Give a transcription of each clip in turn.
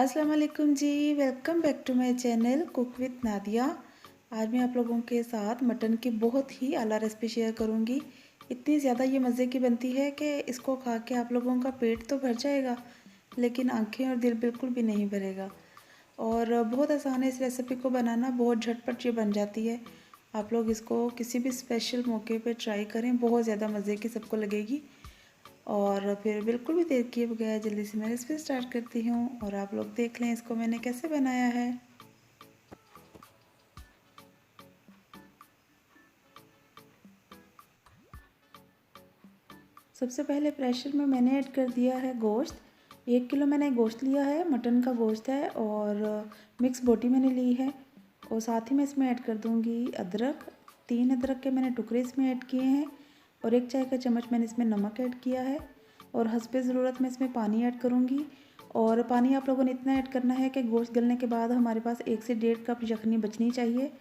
अस्सलाम वालेकुम जी, welcome back to my channel cook with Nadia. आज मैं आप लोगों के साथ मटन की बहुत ही आला रेसिपी शेयर करूंगी। इतनी ज़्यादा ये मज़े की बनती है कि इसको खा के आप लोगों का पेट तो भर जाएगा, लेकिन आंखें और दिल बिल्कुल भी नहीं भरेगा। और बहुत आसान है इस रेसिपी को बनाना, बहुत झटपट ये बन जाती है। आप लोग इसको किसी भी स्पेशल मौके पर ट्राई करें, बहुत ज़्यादा मज़े की सबको लगेगी। और फिर बिल्कुल भी देर किए बगैर जल्दी से मैं रेसिपी स्टार्ट करती हूँ और आप लोग देख लें इसको मैंने कैसे बनाया है। सबसे पहले प्रेशर में मैंने ऐड कर दिया है गोश्त। 1 किलो मैंने गोश्त लिया है, मटन का गोश्त है और मिक्स बोटी मैंने ली है। और साथ ही मैं इसमें ऐड कर दूँगी अदरक। 3 अदरक के मैंने टुकड़े इसमें ऐड किए हैं और 1 चाय का चम्मच मैंने इसमें नमक ऐड किया है। और हस्बे ज़रूरत मैं इसमें पानी ऐड करूँगी। और पानी आप लोगों ने इतना ऐड करना है कि गोश्त गलने के बाद हमारे पास 1 से 1.5 कप यखनी बचनी चाहिए,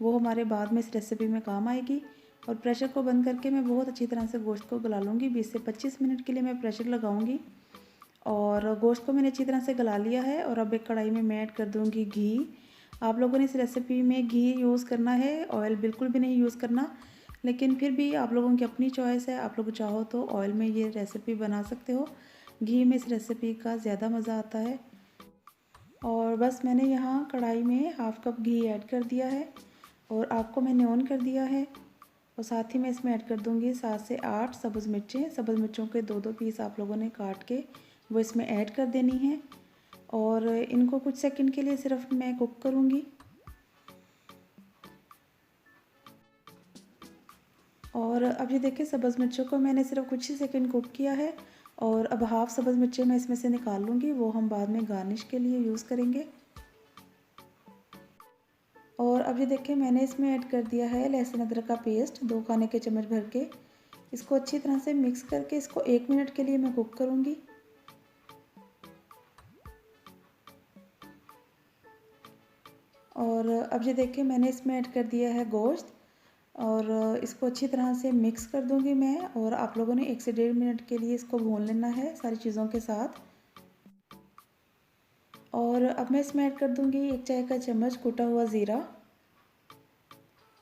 वो हमारे बाद में इस रेसिपी में काम आएगी। और प्रेशर को बंद करके मैं बहुत अच्छी तरह से गोश्त को गला लूँगी। 20 से 25 मिनट के लिए मैं प्रेशर लगाऊँगी। और गोश्त को मैंने अच्छी तरह से गला लिया है और अब एक कढ़ाई में मैं ऐड कर दूँगी घी। आप लोगों ने इस रेसिपी में घी यूज़ करना है, ऑयल बिल्कुल भी नहीं यूज़ करना, लेकिन फिर भी आप लोगों की अपनी चॉइस है। आप लोग चाहो तो ऑयल में ये रेसिपी बना सकते हो, घी में इस रेसिपी का ज़्यादा मज़ा आता है। और बस मैंने यहाँ कढ़ाई में हाफ़ कप घी ऐड कर दिया है और आग को मैंने ऑन कर दिया है। और साथ ही मैं इसमें ऐड कर दूँगी 7 से 8 सब्ज़ मिर्चें। सब्ज़ मिर्चों के 2-2 पीस आप लोगों ने काट के वो इसमें ऐड कर देनी है और इनको कुछ सेकंड के लिए सिर्फ मैं कुक करूँगी। और अब ये देखिए सब्ज़ मिर्चों को मैंने सिर्फ कुछ ही सेकंड कुक किया है और अब हाफ़ सब्ज़ मिर्चें मैं इसमें से निकाल लूँगी, वो हम बाद में गार्निश के लिए यूज़ करेंगे। और अब ये देखिए मैंने इसमें ऐड कर दिया है लहसुन अदरक का पेस्ट 2 खाने के चम्मच भर के। इसको अच्छी तरह से मिक्स करके इसको 1 मिनट के लिए मैं कुक करूँगी। और अब ये देखिए मैंने इसमें ऐड कर दिया है गोश्त और इसको अच्छी तरह से मिक्स कर दूँगी मैं। और आप लोगों ने 1 से 1.5 मिनट के लिए इसको भून लेना है सारी चीज़ों के साथ। और अब मैं इसमें ऐड कर दूँगी 1 चाय का चम्मच कुटा हुआ ज़ीरा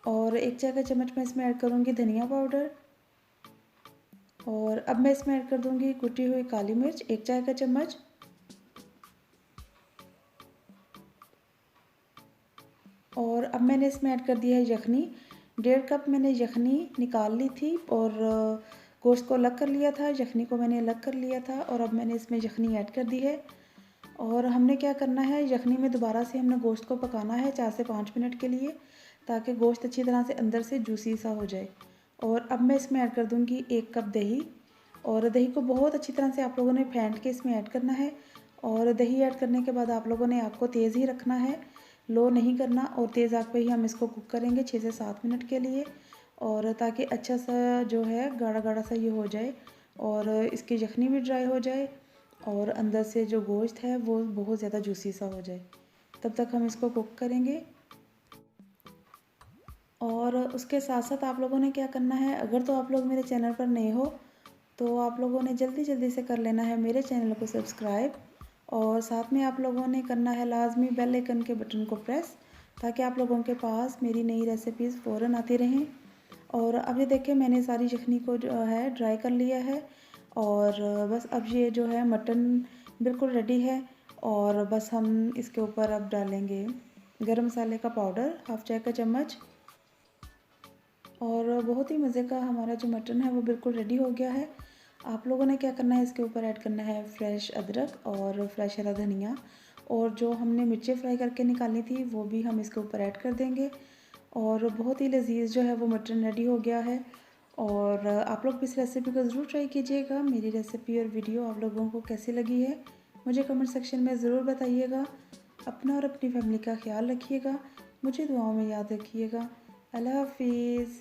और 1 चाय का चम्मच मैं इसमें ऐड करूँगी धनिया पाउडर। और अब मैं इसमें ऐड कर दूँगी कुटी हुई काली मिर्च 1 चाय का चम्मच। और अब मैंने इसमें ऐड कर दिया है यखनी। 1.5 कप मैंने यखनी निकाल ली थी और गोश्त को अलग कर लिया था, यखनी को मैंने अलग कर लिया था और अब मैंने इसमें यखनी ऐड कर दी है। और हमने क्या करना है, यखनी में दोबारा से हमने गोश्त को पकाना है 4 से 5 मिनट के लिए, ताकि गोश्त अच्छी तरह से अंदर से जूसी सा हो जाए। और अब मैं इसमें ऐड कर दूँगी 1 कप दही और दही को बहुत अच्छी तरह से आप लोगों ने फेंट के इसमें ऐड करना है। और दही ऐड करने के बाद आप लोगों ने आग को तेज़ ही रखना है, लो नहीं करना। और तेज़ आग पे ही हम इसको कुक करेंगे 6 से 7 मिनट के लिए, और ताकि अच्छा सा जो है गाढ़ा गाढ़ा सा ये हो जाए और इसकी यखनी भी ड्राई हो जाए और अंदर से जो गोश्त है वो बहुत ज़्यादा जूसी सा हो जाए। तब तक हम इसको कुक करेंगे। और उसके साथ साथ आप लोगों ने क्या करना है, अगर तो आप लोग मेरे चैनल पर नए हो तो आप लोगों ने जल्दी जल्दी से कर लेना है मेरे चैनल को सब्सक्राइब। और साथ में आप लोगों ने करना है लाजमी बेल आइकन के बटन को प्रेस, ताकि आप लोगों के पास मेरी नई रेसिपीज़ फ़ौरन आती रहें। और अब ये देखिए मैंने सारी यखनी को जो है ड्राई कर लिया है और बस अब ये जो है मटन बिल्कुल रेडी है। और बस हम इसके ऊपर अब डालेंगे गरम मसाले का पाउडर 1/2 चाय का चम्मच। और बहुत ही मज़े का हमारा जो मटन है वो बिल्कुल रेडी हो गया है। आप लोगों ने क्या करना है, इसके ऊपर ऐड करना है फ्रेश अदरक और फ्रेश हरा धनिया, और जो हमने मिर्चें फ्राई करके निकाली थी वो भी हम इसके ऊपर ऐड कर देंगे। और बहुत ही लजीज जो है वो मटन रेडी हो गया है। और आप लोग भी इस रेसिपी को ज़रूर ट्राई कीजिएगा। मेरी रेसिपी और वीडियो आप लोगों को कैसी लगी है मुझे कमेंट सेक्शन में ज़रूर बताइएगा। अपना और अपनी फैमिली का ख्याल रखिएगा, मुझे दुआओं में याद रखिएगा। अल्लाह हाफिज़।